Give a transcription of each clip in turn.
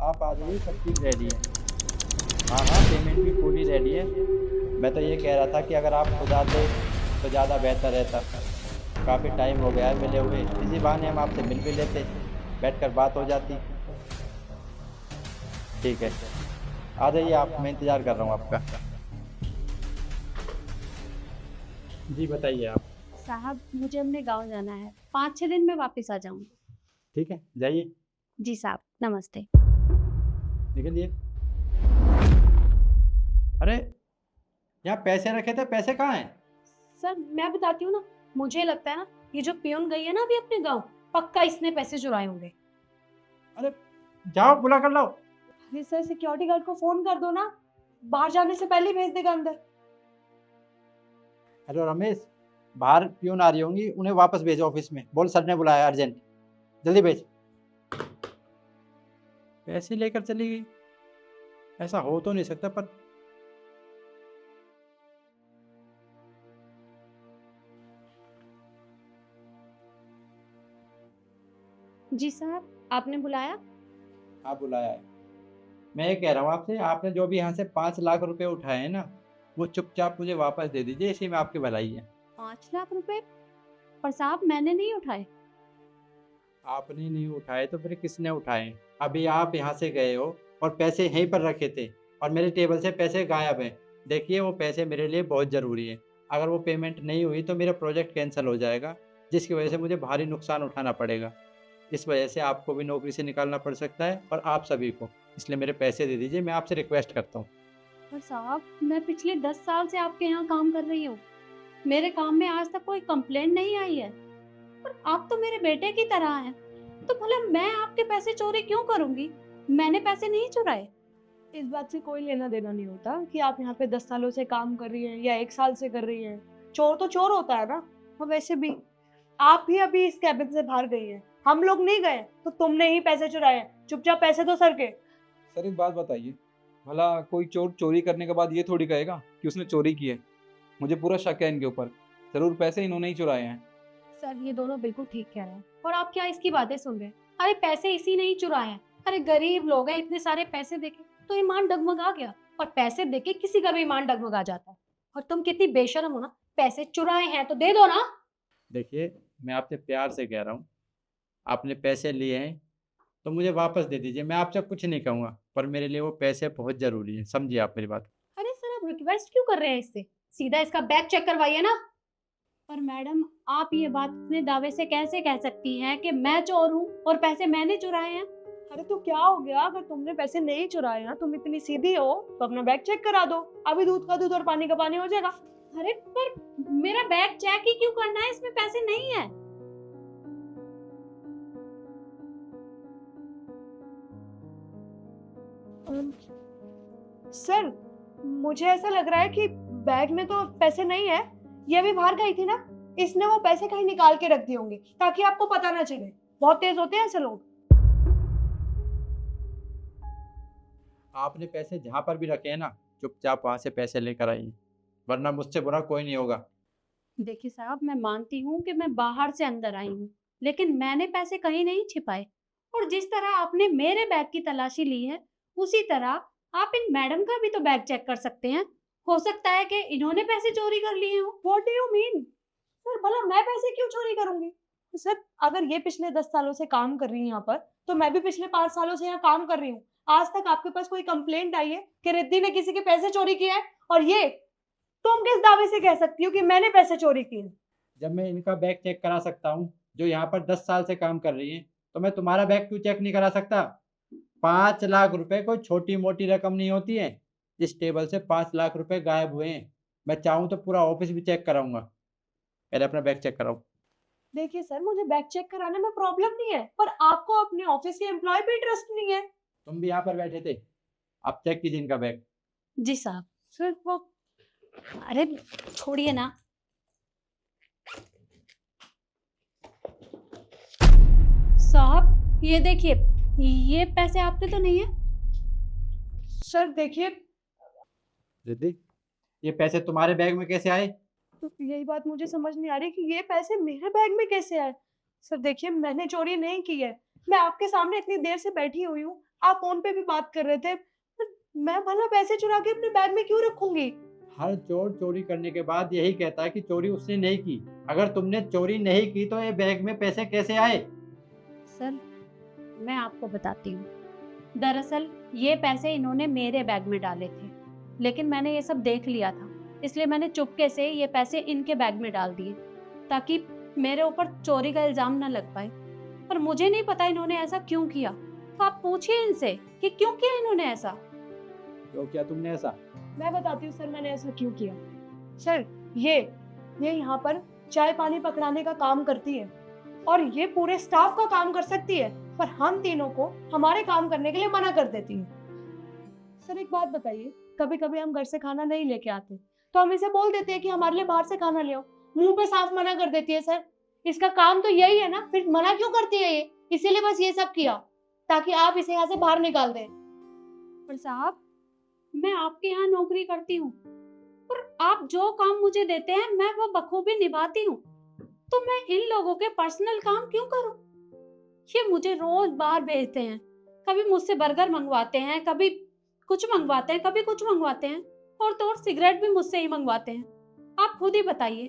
आप आ जाइए, सब चीज़ रेडी है। हाँ हाँ, पेमेंट भी पूरी रेडी है। मैं तो ये कह रहा था कि अगर आप खुद आते तो ज़्यादा बेहतर रहता। काफ़ी टाइम हो गया है मिले हुए, इसी बहाने हम आपसे मिल भी लेते, बैठकर बात हो जाती। ठीक है, आ जाइए आप, मैं इंतज़ार कर रहा हूँ आपका। जी बताइए आप। साहब मुझे अपने गांव जाना है, 5-6 दिन में वापस आ जाऊंगी। ठीक है, जाइए। जी साहब, नमस्ते। निकलिए। अरे, यहाँ पैसे रखे थे, पैसे कहाँ हैं? सर मैं बताती हूँ ना, मुझे लगता है ना, ये जो पियून गई है ना अभी अपने गांव, पक्का इसने पैसे चुराए होंगे। अरे, जाओ बुला कर लाओ। अरे सर, सिक्योरिटी गार्ड को फोन कर दो ना, बाहर जाने से पहले ही भेज देगा अंदर। हेलो रमेश, बाहर प्यून आ रही होंगी, उन्हें वापस भेजो ऑफिस में, बोल सर ने बुलाया अर्जेंट, जल्दी भेज। पैसे लेकर चली गई, ऐसा हो तो नहीं सकता पर। जी साहब, आपने बुलाया? हाँ बुलाया है। मैं ये कह रहा हूँ आपसे, आपने जो भी यहाँ से 5 लाख रुपए उठाए हैं ना, वो चुपचाप मुझे वापस दे दीजिए, इसी में आपकी भलाई है। 5 लाख रुपए? पर साहब मैंने नहीं उठाए। आपने नहीं उठाए तो फिर किसने उठाए? अभी आप यहाँ से गए हो और पैसे यहीं पर रखे थे, और मेरे टेबल से पैसे गायब हैं। देखिए, वो पैसे मेरे लिए बहुत ज़रूरी है। अगर वो पेमेंट नहीं हुई तो मेरा प्रोजेक्ट कैंसिल हो जाएगा, जिसकी वजह से मुझे भारी नुकसान उठाना पड़ेगा। इस वजह से आपको भी नौकरी से निकालना पड़ सकता है और आप सभी को। इसलिए मेरे पैसे दे दीजिए, मैं आपसे रिक्वेस्ट करता हूँ। पर साहब, मैं पिछले 10 साल से आपके यहाँ काम कर रही हूँ, मेरे काम में आज तक कोई कंप्लेंट नहीं आई है। पर आप तो मेरे बेटे की तरह हैं, तो भला मैं आपके पैसे चोरी क्यों करूंगी? मैंने पैसे नहीं चुराए। इस बात से कोई लेना देना नहीं होता कि आप यहाँ पे 10 सालों से काम कर रही हैं या 1 साल से कर रही हैं। चोर तो चोर होता है ना। और वैसे भी आप ही अभी इस कैबिन से बाहर गई हैं, हम लोग नहीं गए, तो तुमने ही पैसे चुराए हैं। चुपचाप पैसे दो सर के। सर एक बात बताइए, भला कोई चोर चोरी करने के बाद ये थोड़ी कहेगा कि उसने चोरी की है। मुझे पूरा शक है इनके ऊपर। जरूर पैसे इन्होंने ही चुराए हैं। सर ये दोनों बिल्कुल ठीक कह रहे हैं, और आप क्या इसकी बातें सुन रहे हैं? अरे पैसे इसी ने ही चुराए हैं। अरे गरीब लोग हैं, इतने सारे पैसे देके तो ईमान डगमगा गया, और पैसे देके किसी का भी ईमान डगमगा जाता है। और तुम कितनी बेशर्म हो ना, पैसे चुराए हैं तो दे दो ना। देखिए, मैं आपसे प्यार से कह रहा हूँ, आपने पैसे लिए हैं तो मुझे वापस दे दीजिए। मैं आपसे कुछ नहीं कहूँगा, पर मेरे लिए वो पैसे बहुत ज़रूरी हैं, समझिए आप मेरी बात। अरे सर, आप रिक्वेस्ट क्यों कर रहे हैं इससे? सीधा इसका बैग चेक करवाइए ना। पर मैडम, आप ये बात इतने दावे से कैसे कह सकती हैं कि मैं चोर हूँ और पैसे मैंने चुराए हैं? अरे तो क्या हो गया, अगर तुमने पैसे नहीं चुराए हैं, तुम इतनी सीधी हो तो अपना बैग चेक करा दो। अभी दूध का दूध और पानी का पानी हो जाएगा। अरे पर मेरा बैग चेक ही क्यों करना है, इसमें पैसे नहीं है। सर, मुझे ऐसा लग रहा है कि बैग में तो पैसे नहीं है। ये अभी बाहर गई थी ना, इसने वो पैसे कहीं निकाल के रख दिए होंगे ताकि आपको पता ना चले। बहुत तेज होते हैं ऐसे लोग। आपने पैसे जहाँ पर भी रखे हैं ना, चुपचाप वहाँ से पैसे लेकर आइए, वरना मुझसे बुरा कोई नहीं होगा। देखिए साहब, मैं मानती हूँ कि मैं बाहर से अंदर आई हूँ, लेकिन मैंने पैसे कहीं नहीं छिपाए। और जिस तरह आपने मेरे बैग की तलाशी ली है, उसी तरह आप इन मैडम का भी तो बैग चेक कर सकते हैं। हो सकता है कि इन्होंने पैसे चोरी कर लिए हों। What do you mean? Sir भला मैं पैसे क्यों चोरी करूंगी? सर, अगर ये पिछले 10 सालों से काम कर रही है यहाँ पर, तो मैं भी पिछले 5 सालों से यहाँ काम कर रही हूँ। आज तक आपके पास कोई कंप्लेंट आई है कि रिद्धि ने किसी के पैसे चोरी किए हैं? और ये तुम किस दावे से कह सकती हो कि मैंने पैसे चोरी किए? जब मैं इनका बैग चेक करा सकता हूँ, जो यहाँ पर 10 साल से काम कर रही हैं, तो मैं तुम्हारा बैग क्यों चेक नहीं करा सकता? 5 लाख रुपए कोई छोटी मोटी रकम नहीं होती है। इस टेबल से 5 लाख रुपए गायब हुए हैं। मैं चाहूँ तो पूरा ऑफिस भी चेक कराऊंगा। पहले अपना बैग चेक कराओ। देखिए सर, मुझे बैग चेक कराने में प्रॉब्लम नहीं है, पर आपको अपने ऑफिस के एम्प्लॉय पे ट्रस्ट नहीं है। तुम भी यहाँ पर बैठे थे, आप चेक कीजिए इनका बैग। जी साहब। सर वो, अरे छोड़िए ना। साहब ये देखिए, ये पैसे आपके तो नहीं है? सर देखिए, रिद्धि, ये पैसे तुम्हारे बैग में कैसे आए? तो यही बात मुझे समझ नहीं आ रही कि ये पैसे मेरे बैग में कैसे आए। सर देखिए, मैंने चोरी नहीं की है। मैं आपके सामने इतनी देर से बैठी हुई हूँ, आप फोन पे भी बात कर रहे थे, पर मैं भला पैसे चुरा के अपने बैग में क्यों रखूंगी? हर चोर चोरी करने के बाद यही कहता है कि चोरी उसने नहीं की। अगर तुमने चोरी नहीं की तो ये बैग में पैसे कैसे आए? सर, मैं आपको बताती हूँ। दरअसल ये पैसे इन्होंने मेरे बैग में डाले थे, लेकिन मैंने ये सब देख लिया था, इसलिए मैंने चुपके से ये पैसे इनके बैग में डाल दिए ताकि मेरे ऊपर चोरी का इल्जाम ना लग पाए। पर मुझे नहीं पता इन्होंने ऐसा क्यों किया, तो आप पूछिए इनसे कि क्यों किया इन्होंने ऐसा। तो क्या तुमने ऐसा? मैं बताती हूँ सर मैंने ऐसा क्यों किया। सर ये यहाँ पर चाय पानी पकड़ाने का काम करती है और ये पूरे स्टाफ का काम कर सकती है, पर हम तीनों को हमारे काम करने के लिए मना कर देती है। सर एक बात बताइए, कभी कभी हम घर से खाना नहीं लेके आते तो हम इसे बोल देते हैं कि हमारे लिए बाहर से खाना ले आओ, मुंह पे साफ मना कर देती है। सर इसका काम तो यही है ना, फिर मना क्यों करती है ये? इसीलिए बस ये सब किया ताकि आप इसे यहाँ से बाहर निकाल दें। पर साहब, मैं आपके यहाँ नौकरी करती हूँ और आप जो काम मुझे देते हैं मैं वो बखूबी निभाती हूँ, तो मैं इन लोगों के पर्सनल काम क्यों करूँ? ये मुझे रोज बाहर भेजते हैं, कभी मुझसे बर्गर मंगवाते हैं, कभी कुछ मंगवाते हैं, कभी कुछ मंगवाते हैं, और तो और सिगरेट भी मुझसे ही मंगवाते हैं। आप खुद ही बताइए,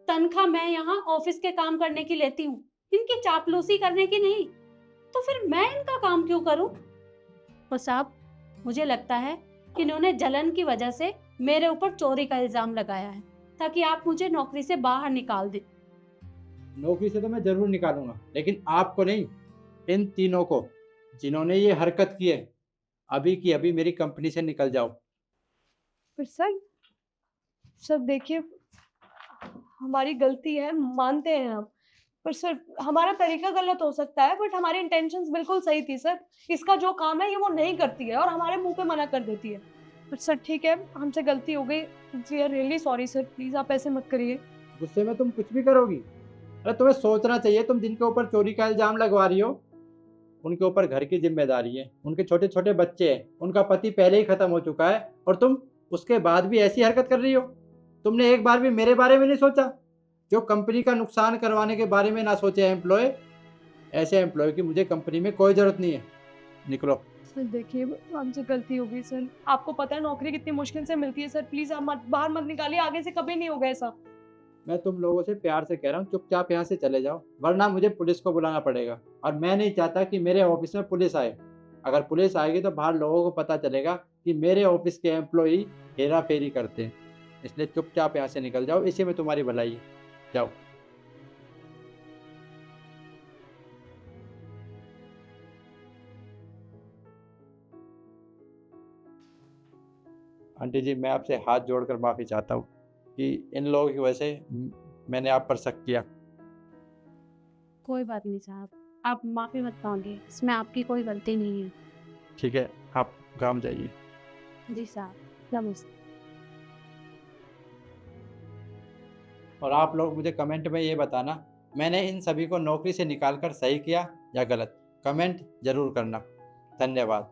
तनख्वाह मैं यहाँ ऑफिस के काम करने की लेती हूँ, इनकी चापलूसी करने की नहीं, तो फिर मैं इनका काम क्यों करूँ? और साहब, मुझे लगता है कि इन्होंने जलन की वजह से मेरे ऊपर चोरी का इल्जाम लगाया है ताकि आप मुझे नौकरी से बाहर निकाल दें। नौकरी से तो मैं जरूर निकालूंगा, लेकिन आपको नहीं, इन तीनों को जिन्होंने ये हरकत की है, अभी की अभी मेरी कंपनी से निकल जाओ। पर सर देखिए हमारी गलती है, मानते हैं हम, पर सर हमारा तरीका गलत हो सकता है बट हमारी इंटेंशंस बिल्कुल सही थी। सर इसका जो काम है ये वो नहीं करती है और हमारे मुंह पे मना कर देती है। पर सर ठीक है, हमसे गलती हो गई, we are really sorry sir, please आप ऐसे मत करिए। गुस्से में तुम कुछ भी करोगी? अरे तुम्हें सोचना चाहिए, तुम जिनके ऊपर चोरी का इल्जाम लगवा रही हो उनके ऊपर घर की जिम्मेदारी है, उनके छोटे छोटे बच्चे हैं, उनका पति पहले ही खत्म हो चुका है और तुम उसके बाद भी ऐसी हरकत कर रही हो। तुमने एक बार भी मेरे बारे में नहीं सोचा? जो कंपनी का नुकसान करवाने के बारे में ना सोचे एम्प्लॉय, ऐसे एम्प्लॉय की मुझे कंपनी में कोई ज़रूरत नहीं है। निकलो। सर देखिए हमसे गलती हो गई सर, आपको पता है नौकरी कितनी मुश्किल से मिलती है सर, प्लीज आप बाहर मत निकालिए, आगे से कभी नहीं होगा ऐसा। मैं तुम लोगों से प्यार से कह रहा हूँ, चुपचाप यहाँ से चले जाओ, वरना मुझे पुलिस को बुलाना पड़ेगा। और मैं नहीं चाहता कि मेरे ऑफिस में पुलिस आए। अगर पुलिस आएगी तो बाहर लोगों को पता चलेगा कि मेरे ऑफिस के एम्प्लॉई हेरा फेरी करते हैं। इसलिए चुपचाप यहाँ से निकल जाओ, इसी में तुम्हारी भलाई है। जाओ। आंटी जी, मैं आपसे हाथ जोड़कर माफ़ी चाहता हूँ कि इन लोगों की वजह से मैंने आप पर शक किया। कोई बात नहीं साहब, आप माफ़ी मत मांगिए, इसमें आपकी कोई गलती नहीं है। ठीक है, आप काम जाइए। जी साहब, नमस्ते। और आप लोग मुझे कमेंट में ये बताना, मैंने इन सभी को नौकरी से निकालकर सही किया या गलत। कमेंट ज़रूर करना। धन्यवाद।